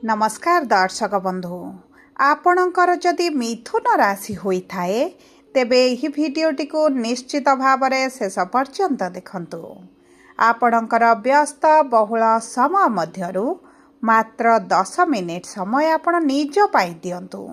नमस्कार दर्शक बंधु आपणकर जदि मिथुन राशि होइथाए तेबे एही भिडियोटी को निश्चित भाव में शेष पर्यंत देखंतु। आपणकर व्यस्त बहुल समय मध्यरु मात्र 10 मिनिट समय आपण निज पाई दियंतु।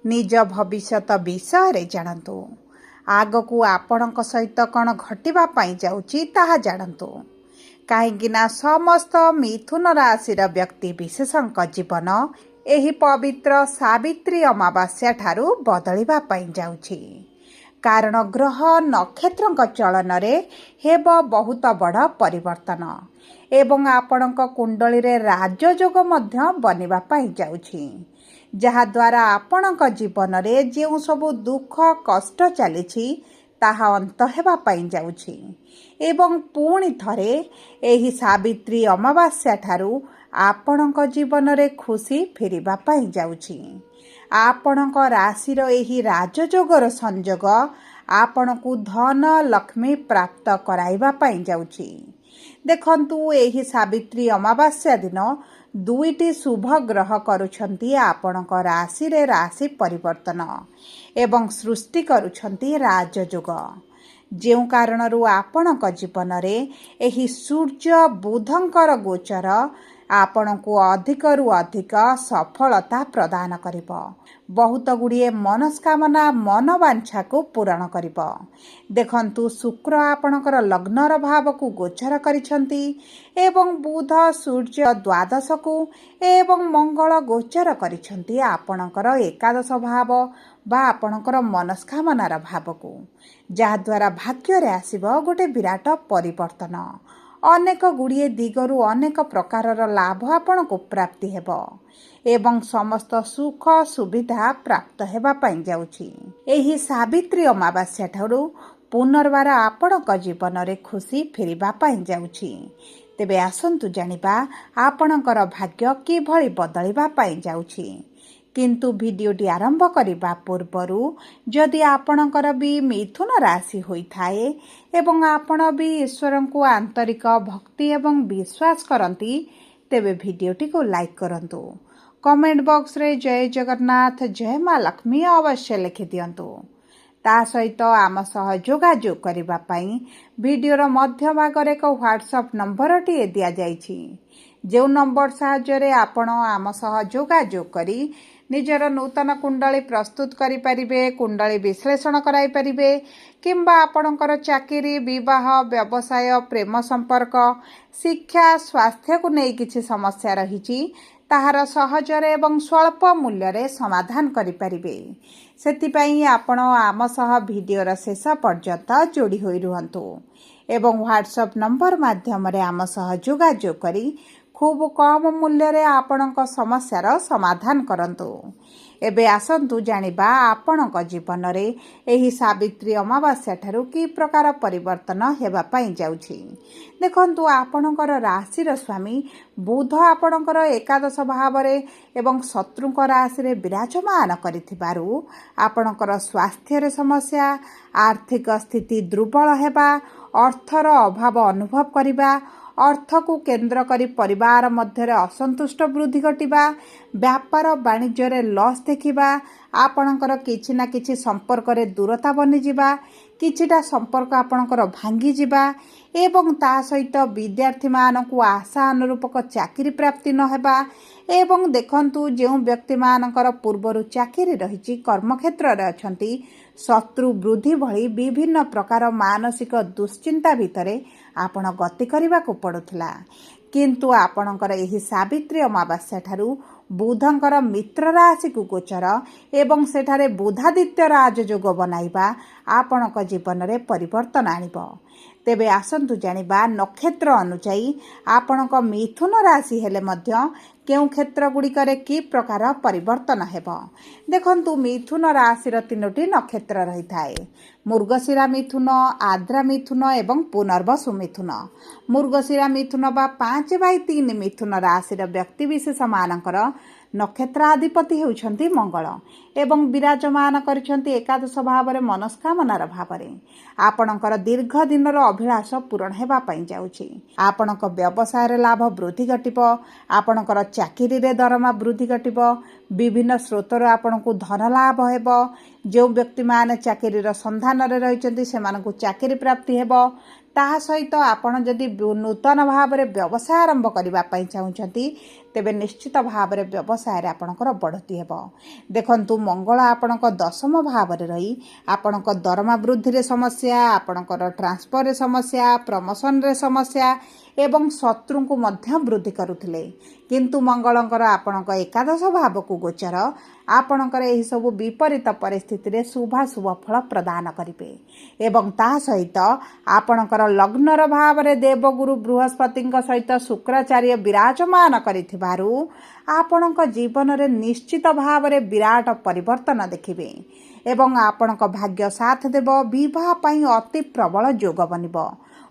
निज भविष्यत विषय रे जानतु। आगकू आपणक सहित कौन घटिबा पाई जाउची ताहा जानतु। कहीं समस्त मिथुन राशिर व्यक्ति विशेषଙ୍କ जीवन एही पवित्र सावित्री अमावास्या ठारू बदलिबा पाई जाउछि। कारण ग्रह नक्षत्रଙ୍କ चलन रे हेब बहुत बड़ परिवर्तन एवं आपणक कुंडली रे राजयोग मध्य बनिबा पाई जाउछि। जहा द्वारा आपणक जीवन रे जेउ सब दुख कष्ट चलिछि ताहा अंत हेबा पाई जाउछि एवं पुणी थरे एही सावित्री अमावास्या ठारू आपणक जीवन रे खुशी फेरिबा पाई जाउछि। आपणक राशिर एही राजयोगर संयोग आपणकू धन लक्ष्मी प्राप्त कराइबा पाई जाउछि। देखंतु एही सावित्री अमावास्या दिन दुईटी शुभ ग्रह करुछंती आपणक राशि रे राशि परिवर्तन एवं सृष्टि करुछंती राजयोग। जेउ कारणरू आपणक जीवन रे एही सूर्य बुधंकर गोचर आपणकू अधिकरू अधिक सफलता प्रदान करिब। बहुत गुड़िए मनस्कामना मनवांछा को पूरण करिब। देखंतु शुक्र आपणकर लग्नर भाव को गोचर करिछंती एवं बुध सूर्य द्वादश को एवं मंगल गोचर करिछंती आपणकर एकादश भाव बा आपणकर मनस्कामनार भाव को, जहा द्वारा भाग्य रे आसीबो गोटे विराट परिवर्तन। अनेक गुड़िए दिगरु अनेक प्रकारर लाभ आपण को प्राप्ति हेबो एवं समस्त सुख सुविधा प्राप्त हेबा पाई जाउछि। एही सावित्री अमावास्या ठारू पुनर्बार आपणक जीवन रे खुशी फेरिबा पाई जाउछि। तेबे आसंतु जानिबा आपणकर भाग्य किभଳି बदलिबा पाई जाउछि। किंतु भिडियोटी आरंभ करिबा पूर्वरु जदि आपणकर भी मिथुन राशि होइथाए एवं आपण भी ईश्वर को आंतरिक भक्ति एवं विश्वास करंती तेबे भिडियोटी को लाइक करंतु। कमेंट बॉक्स रे जय जगन्नाथ जय मां लक्ष्मी अवश्य लिखि दियंतु। ता सहित आम सह जोगाजोग करिबा पई भिडियोर मध्य भागरे एक व्हाट्सएप नंबर टी दिया जाइछि। जो नंबर साहाय्य आपण आम सह जोगाजोग करी निजर नूतन कुंडली प्रस्तुत करि परिबे, कुंडली विश्लेषण कराई परिबे किंबा आपणकर चाकरी विवाह व्यवसाय प्रेम संपर्क शिक्षा स्वास्थ्य को नहीं किछि समस्या रहिछि ताहार सहजरे एवं स्वल्प मूल्य रे समाधान करि परिबे। सेतिपई आपण आम सह भिडियोर शेष पर्यंत जोड़ी होई रुहंतु एवं व्हाट्सएप नंबर माध्यम रे आम सह जोगाजोग करी खूब कम मूल्य रे आपणक समस्यार समाधान करंतु। एबे आसंतु जानिबा आपणक जीवन रे एही सावित्री अमावास्या ठारू की प्रकार परिवर्तन हेबा पाई जाउछि। देखंतु आपणकर राशिर स्वामी बुध आपणकर एकादश भाव रे एवं शत्रुक राशि रे विराजमान करिथिबारु आपणकर स्वास्थ्य रे समस्या, आर्थिक स्थिति दुर्बल हेबा, अर्थर अभाव अनुभव करिबा, अर्थ को केंद्र करी परिवार मध्य असंतुष्ट वृद्धि घटिबा, व्यापार वाणिज्य रे लॉस देखिबा, आपणकर किछि ना किछि संपर्क रे दूरता बनि जिबा, किछिटा संपर्क आपणकर भांगी जिबा एवं ता सहित विद्यार्थी मानकु आशा अनुरूपक चाकरी प्राप्ति न हेबा एवं देखंतु जो व्यक्ति मानकर पूर्वरु चाकरी रहिछि कर्मक्षेत्र रे अछंती शत्रु वृद्धि भली विभिन्न प्रकार मानसिक दुश्चिंता भितरे आपण गति करबा को पड़ुथला। किंतु आपणकर एही सावित्री अमावास्या ठारू बुधंकर मित्र राशि को गोचर एवं सेठारे बुधादित्य राजयोग बनाइबा आपणक जीवन रे परिवर्तन आनिब। तेबे आसंतु जानिबा नक्षत्र अनुसाई आपणक मिथुन राशि हेले मध्य केउ क्षेत्र गुड़िकरे की प्रकार परिवर्तन हेब। देखंतु मिथुन राशिर 3टी नक्षत्र रही थाए, मृगशिरा मिथुन, आद्रा मिथुन एवं पुनर्वसु मिथुन। मृगशिरा मिथुन बा 5/3 मिथुन राशिर व्यक्ति विशेष मानकर ନକ୍ଷତ୍ରାଧିପତି ହେଉଛନ୍ତି ମଙ୍ଗଳ ଏବଂ ବିରାଜମାନ କରିଛନ୍ତି ଏକାଦଶ ଭାବରେ ମନସ୍କାମନାର ଭାବରେ। ଆପଣଙ୍କର ଦୀର୍ଘ ଦିନର ଅଭିଳାଷ ପୂରଣ ହେବା ପାଇଁ ଯାଉଛି। ଆପଣଙ୍କ ବ୍ୟବସାୟରେ ଲାଭ ବୃଦ୍ଧି ଘଟିବ। ଆପଣଙ୍କର ଚାକିରିରେ ଦରମା ବୃଦ୍ଧି ଘଟିବ। ବିଭିନ୍ନ ସ୍ରୋତରୁ ଆପଣଙ୍କୁ ଧନ ଲାଭ ହେବ। ଯେଉଁ ବ୍ୟକ୍ତିମାନେ ଚାକିରିର ସନ୍ଧାନରେ ରହିଛନ୍ତି ସେମାନଙ୍କୁ ଚାକିରି ପ୍ରାପ୍ତି ହେବ। ତାହା ସହିତ ଆପଣ ଯଦି ନୂତନ ଭାବରେ ବ୍ୟବସାୟ ଆରମ୍ଭ କରିବା ପାଇଁ ଚାହୁଁଛନ୍ତି ତେବେ ନିଶ୍ଚିତ ଭାବରେ ବ୍ୟବସାୟରେ ଆପଣଙ୍କର ବଢ଼ତି ହେବ। ଦେଖନ୍ତୁ, ମଙ୍ଗଳ ଆପଣଙ୍କ ଦଶମ ଭାବରେ ରହି ଆପଣଙ୍କ ଦରମା ବୃଦ୍ଧିରେ ସମସ୍ୟା, ଆପଣଙ୍କର ଟ୍ରାନ୍ସଫରରେ ସମସ୍ୟା, ପ୍ରମୋସନରେ ସମସ୍ୟା ଏବଂ ଶତ୍ରୁଙ୍କୁ ମଧ୍ୟ ବୃଦ୍ଧି କରୁଥିଲେ। କିନ୍ତୁ ମଙ୍ଗଳଙ୍କର ଆପଣଙ୍କ ଏକାଦଶ ଭାବକୁ ଗୋଚର ଆପଣଙ୍କର ଏହିସବୁ ବିପରୀତ ପରିସ୍ଥିତିରେ ଶୁଭାଶୁଭ ଫଳ ପ୍ରଦାନ କରିବେ ଏବଂ ତାହା ସହିତ ଆପଣଙ୍କର ଲଗ୍ନର ଭାବରେ ଦେବଗୁରୁ ବୃହସ୍ପତିଙ୍କ ସହିତ ଶୁକ୍ରାଚାର୍ଯ୍ୟ ବିରାଜମାନ କରିଥିବାରୁ ଆପଣଙ୍କ ଜୀବନରେ ନିଶ୍ଚିତ ଭାବରେ ବିରାଟ ପରିବର୍ତ୍ତନ ଦେଖିବେ ଏବଂ ଆପଣଙ୍କ ଭାଗ୍ୟ ସାଥ ଦେବ। ବିବାହ ପାଇଁ ଅତି ପ୍ରବଳ ଯୋଗ ବନିବ।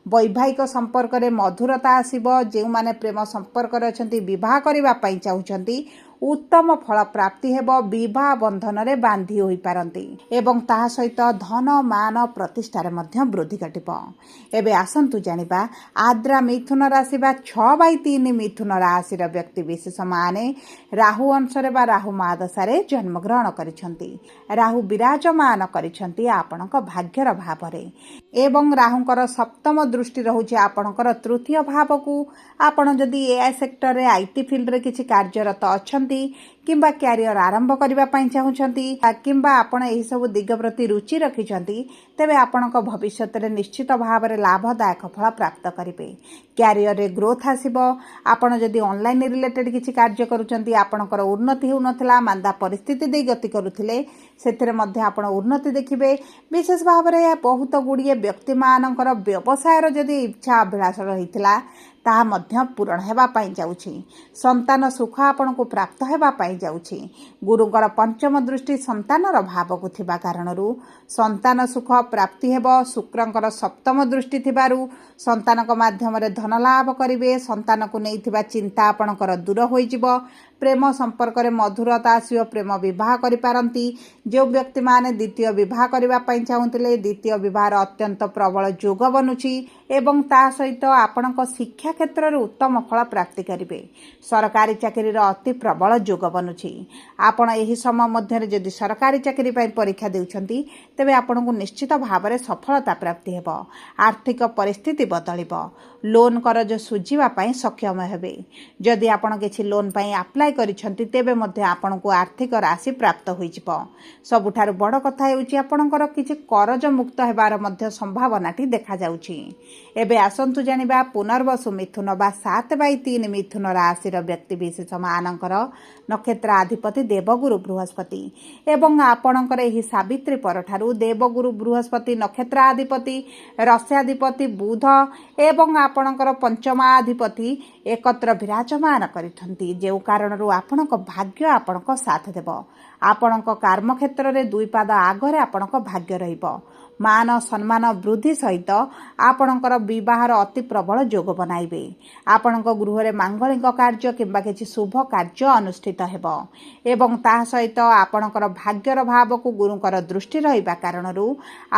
ବୈବାହିକ ସମ୍ପର୍କରେ ମଧୁରତା ଆସିବ। ଯେଉଁମାନେ ପ୍ରେମ ସମ୍ପର୍କରେ ଅଛନ୍ତି, ବିବାହ କରିବା ପାଇଁ ଚାହୁଁଛନ୍ତି, ଉତ୍ତମ ଫଳ ପ୍ରାପ୍ତି ହେବ। ବିବାହ ବନ୍ଧନରେ ବାନ୍ଧି ହୋଇପାରନ୍ତି ଏବଂ ତାହା ସହିତ ଧନ ମାନ ପ୍ରତିଷ୍ଠାରେ ମଧ୍ୟ ବୃଦ୍ଧି ଘଟିବ। ଏବେ ଆସନ୍ତୁ ଜାଣିବା ଆଦ୍ରା ମିଥୁନ ରାଶି ବା 6/3 ମିଥୁନ ରାଶିର ବ୍ୟକ୍ତି ବିଶେଷମାନେ ରାହୁ ଅଂଶରେ ବା ରାହୁ ମହାଦଶାରେ ଜନ୍ମଗ୍ରହଣ କରିଛନ୍ତି। ରାହୁ ବିରାଜମାନ କରିଛନ୍ତି ଆପଣଙ୍କ ଭାଗ୍ୟର ଭାବରେ ଏବଂ ରାହୁଙ୍କର ସପ୍ତମ ଦୃଷ୍ଟି ରହୁଛି ଆପଣଙ୍କର ତୃତୀୟ ଭାବକୁ। ଆପଣ ଯଦି ଏଆଇ ସେକ୍ଟରରେ ଆଇଟି ଫିଲ୍ଡରେ କିଛି କାର୍ଯ୍ୟରତ ଅଛନ୍ତି କିମ୍ବା କ୍ୟାରିୟର ଆରମ୍ଭ କରିବା ପାଇଁ ଚାହୁଁଛନ୍ତି କିମ୍ବା ଆପଣ ଏହିସବୁ ଦିଗ ପ୍ରତି ରୁଚି ରଖିଛନ୍ତି ତେବେ ଆପଣଙ୍କ ଭବିଷ୍ୟତରେ ନିଶ୍ଚିତ ଭାବରେ ଲାଭଦାୟକ ଫଳ ପ୍ରାପ୍ତ କରିବେ। କ୍ୟାରିୟରରେ ଗ୍ରୋଥ ଆସିବ। ଆପଣ ଯଦି ଅନଲାଇନ୍ ରିଲେଟେଡ୍ କିଛି କାର୍ଯ୍ୟ କରୁଛନ୍ତି, ଆପଣଙ୍କର ଉନ୍ନତି ହେଉନଥିଲା, ମାନ୍ଦା ପରିସ୍ଥିତି ଦେଇ ଗତି କରୁଥିଲେ, ସେଥିରେ ମଧ୍ୟ ଆପଣ ଉନ୍ନତି ଦେଖିବେ। ବିଶେଷ ଭାବରେ ବହୁତ ଗୁଡ଼ିଏ ବ୍ୟକ୍ତିମାନଙ୍କର ବ୍ୟବସାୟର ଯଦି ଇଚ୍ଛା ଅଭିଳାଷ ରହିଥିଲା ତାହା ମଧ୍ୟ ପୂରଣ ହେବା ପାଇଁ ଯାଉଛି। ସନ୍ତାନ ସୁଖ ଆପଣଙ୍କୁ ପ୍ରାପ୍ତ ହେବା ପାଇଁ ଯାଉଛି। ଗୁରୁଙ୍କର ପଞ୍ଚମ ଦୃଷ୍ଟି ସନ୍ତାନର ଭାବକୁ ଥିବା କାରଣରୁ ସନ୍ତାନ ସୁଖ ପ୍ରାପ୍ତି ହେବ। ଶୁକ୍ରଙ୍କର ସପ୍ତମ ଦୃଷ୍ଟି ଥିବାରୁ ସନ୍ତାନଙ୍କ ମାଧ୍ୟମରେ ଧନ ଲାଭ କରିବେ। ସନ୍ତାନକୁ ନେଇଥିବା ଚିନ୍ତା ଆପଣଙ୍କର ଦୂର ହୋଇଯିବ। ପ୍ରେମ ସମ୍ପର୍କରେ ମଧୁରତା ଆସିବ। ପ୍ରେମ ବିବାହ କରିପାରନ୍ତି। ଯେଉଁ ବ୍ୟକ୍ତିମାନେ ଦ୍ୱିତୀୟ ବିବାହ କରିବା ପାଇଁ ଚାହୁଁଥିଲେ, ଦ୍ୱିତୀୟ ବିବାହର ଅତ୍ୟନ୍ତ ପ୍ରବଳ ଯୋଗ ବନୁଛି ଏବଂ ତା ସହିତ ଆପଣଙ୍କ ଶିକ୍ଷା କ୍ଷେତ୍ରରେ ଉତ୍ତମ ଫଳ ପ୍ରାପ୍ତି କରିବେ। ସରକାରୀ ଚାକିରିର ଅତି ପ୍ରବଳ ଯୋଗ ବନୁଛି। ଆପଣ ଏହି ସମୟ ମଧ୍ୟରେ ଯଦି ସରକାରୀ ଚାକିରି ପାଇଁ ପରୀକ୍ଷା ଦେଉଛନ୍ତି ତେବେ ଆପଣଙ୍କୁ ନିଶ୍ଚିତ ଭାବରେ ସଫଳତା ପ୍ରାପ୍ତି ହେବ। ଆର୍ଥିକ ପରିସ୍ଥିତି ବଦଳିବ। ଲୋନ୍ କରଜ ସୁଝିବା ପାଇଁ ସକ୍ଷମ ହେବେ। ଯଦି ଆପଣ କିଛି ଲୋନ୍ ପାଇଁ ଆପ୍ଲାଏ କରିଛନ୍ତି ତେବେ ମଧ୍ୟ ଆପଣଙ୍କୁ ଆର୍ଥିକ ରାଶି ପ୍ରାପ୍ତ ହୋଇଯିବ। ସବୁଠାରୁ ବଡ଼ କଥା ହେଉଛି ଆପଣଙ୍କର କିଛି କରଜ ମୁକ୍ତ ହେବାର ମଧ୍ୟ ସମ୍ଭାବନାଟି ଦେଖାଯାଉଛି। ଏବେ ଆସନ୍ତୁ ଜାଣିବା ପୁନର୍ବସୁ ମିଥୁନ ବା 7/3 ମିଥୁନ ରାଶିର ବ୍ୟକ୍ତିବିଶେଷମାନଙ୍କର ନକ୍ଷତ୍ରାଧିପତି ଦେବଗୁରୁ ବୃହସ୍ପତି ଏବଂ ଆପଣଙ୍କର ଏହି ସାବିତ୍ରୀ ପରଠାରୁ ଦେବଗୁରୁ ବୃହସ୍ପତି ନକ୍ଷତ୍ରାଧିପତି, ରସ୍ୟାଧିପତି ବୁଧ ଏବଂ ଆପଣଙ୍କର ପଞ୍ଚମାଧିପତି ଏକତ୍ର ବିରାଜମାନ କରିଛନ୍ତି। ଯେଉଁ କାରଣରୁ ଆପଣଙ୍କ ଭାଗ୍ୟ ଆପଣଙ୍କ ସାଥ ଦେବ। ଆପଣଙ୍କ କର୍ମକ୍ଷେତ୍ରରେ 2 ପାଦ ଆଗରେ ଆପଣଙ୍କ ଭାଗ୍ୟ ରହିବ। ମାନ ସମ୍ମାନ ବୃଦ୍ଧି ସହିତ ଆପଣଙ୍କର ବିବାହର ଅତି ପ୍ରବଳ ଯୋଗ ବନାଇବେ। ଆପଣଙ୍କ ଗୃହରେ ମାଙ୍ଗଳିକ କାର୍ଯ୍ୟ କିମ୍ବା କିଛି ଶୁଭ କାର୍ଯ୍ୟ ଅନୁଷ୍ଠିତ ହେବ ଏବଂ ତାହା ସହିତ ଆପଣଙ୍କର ଭାଗ୍ୟର ଭାବକୁ ଗୁରୁଙ୍କର ଦୃଷ୍ଟି ରହିବା କାରଣରୁ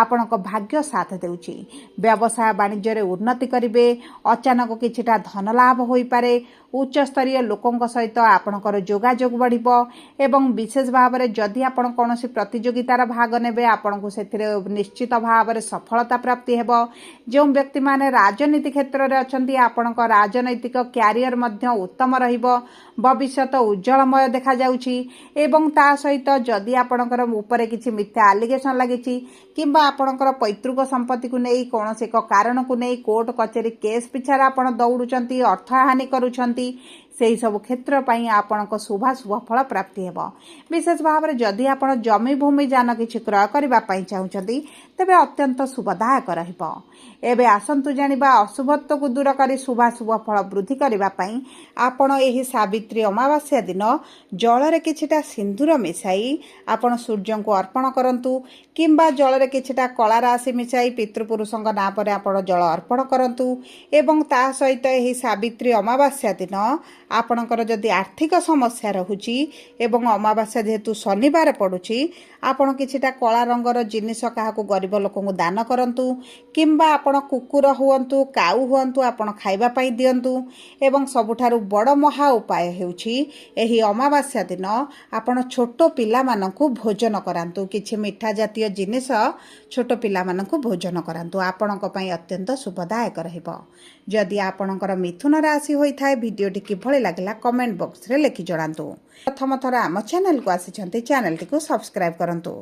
ଆପଣଙ୍କ ଭାଗ୍ୟ ସାଥ ଦେଉଛି। ବ୍ୟବସାୟ ବାଣିଜ୍ୟରେ ଉନ୍ନତି କରିବେ। ଅଚାନକ କିଛିଟା ଧନ ଲାଭ ହୋଇପାରେ। ଉଚ୍ଚସ୍ତରୀୟ ଲୋକଙ୍କ ସହିତ ଆପଣଙ୍କର ଯୋଗାଯୋଗ ବଢ଼ିବ ଏବଂ ବିଶେଷ ଭାବରେ ଯଦି ଆପଣ କୌଣସି ପ୍ରତିଯୋଗିତାର ଭାଗ ନେବେ ଆପଣଙ୍କୁ ସେଥିରେ ନିଶ୍ଚିତ ଭାବରେ ସଫଳତା ପ୍ରାପ୍ତି ହେବ। ଯେଉଁ ବ୍ୟକ୍ତିମାନେ ରାଜନୀତି କ୍ଷେତ୍ରରେ ଅଛନ୍ତି ଆପଣଙ୍କ ରାଜନୈତିକ କ୍ୟାରିୟର ମଧ୍ୟ ଉତ୍ତମ ରହିବ। ଭବିଷ୍ୟତ ଉଜ୍ଜଳମୟ ଦେଖାଯାଉଛି ଏବଂ ତା ସହିତ ଯଦି ଆପଣଙ୍କର ଉପରେ କିଛି ମିଥ୍ୟା ଆଲିଗେସନ ଲାଗିଛି କିମ୍ବା ଆପଣଙ୍କର ପୈତୃକ ସମ୍ପତ୍ତିକୁ ନେଇ କୌଣସି ଏକ କାରଣକୁ ନେଇ କୋର୍ଟ କଚେରୀ କେସ୍ ପିଛାରେ ଆପଣ ଦୌଡ଼ୁଛନ୍ତି, ଅର୍ଥହାନି କରୁଛନ୍ତି, ସେହି ସବୁ କ୍ଷେତ୍ର ପାଇଁ ଆପଣଙ୍କ ଶୁଭାଶୁଭ ଫଳ ପ୍ରାପ୍ତି ହେବ। ବିଶେଷ ଭାବରେ ଯଦି ଆପଣ ଜମି ଭୂମି ଯାନ କିଛି କ୍ରୟ କରିବା ପାଇଁ ଚାହୁଁଛନ୍ତି ତେବେ ଅତ୍ୟନ୍ତ ଶୁଭଦାୟକ ରହିବ। ଏବେ ଆସନ୍ତୁ ଜାଣିବା ଅଶୁଭତ୍ୱକୁ ଦୂର କରି ଶୁଭାଶୁଭ ଫଳ ବୃଦ୍ଧି କରିବା ପାଇଁ ଆପଣ ଏହି ସାବିତ୍ରୀ ଅମାବାସ୍ୟା ଦିନ ଜଳରେ କିଛିଟା ସିନ୍ଦୁର ମିଶାଇ ଆପଣ ସୂର୍ଯ୍ୟଙ୍କୁ ଅର୍ପଣ କରନ୍ତୁ କିମ୍ବା ଜଳରେ କିଛିଟା କଳା ରାଶି ମିଶାଇ ପିତୃପୁରୁଷଙ୍କ ନାଁ ପରେ ଆପଣ ଜଳ ଅର୍ପଣ କରନ୍ତୁ ଏବଂ ତା ସହିତ ଏହି ସାବିତ୍ରୀ ଅମାବାସ୍ୟା ଦିନ ଆପଣଙ୍କର ଯଦି ଆର୍ଥିକ ସମସ୍ୟା ରହୁଛି ଏବଂ ଅମାବାସ୍ୟା ଯେହେତୁ ଶନିବାର ପଡ଼ୁଛି ଆପଣ କିଛିଟା କଳା ରଙ୍ଗର ଜିନିଷ କାହାକୁ ଗରିବ ଲୋକଙ୍କୁ ଦାନ କରନ୍ତୁ କିମ୍ବା ଆପଣ କୁକୁର ହୁଅନ୍ତୁ କାଉ ହୁଅନ୍ତୁ ଆପଣ ଖାଇବା ପାଇଁ ଦିଅନ୍ତୁ। ଏବଂ ସବୁଠାରୁ ବଡ଼ ମହା ଉପାୟ ହେଉଛି ଏହି ଅମାବାସ୍ୟା ଦିନ ଆପଣ ଛୋଟ ପିଲାମାନଙ୍କୁ ଭୋଜନ କରାନ୍ତୁ। କିଛି ମିଠା ଜାତୀୟ ଜିନିଷ ଛୋଟ ପିଲାମାନଙ୍କୁ ଭୋଜନ କରାନ୍ତୁ, ଆପଣଙ୍କ ପାଇଁ ଅତ୍ୟନ୍ତ ଶୁଭଦାୟକ ରହିବ। ଯଦି ଆପଣଙ୍କର ମିଥୁନ ରାଶି ହୋଇଥାଏ ଭିଡ଼ିଓଟି କିଭଳି ଲାଗିଲା କମେଣ୍ଟ ବକ୍ସରେ ଲେଖି ଜଣାନ୍ତୁ। ପ୍ରଥମ ଥର ଆମ ଚ୍ୟାନେଲକୁ ଆସିଛନ୍ତି ଚ୍ୟାନେଲଟିକୁ ସବସ୍କ୍ରାଇବ୍ କରନ୍ତୁ।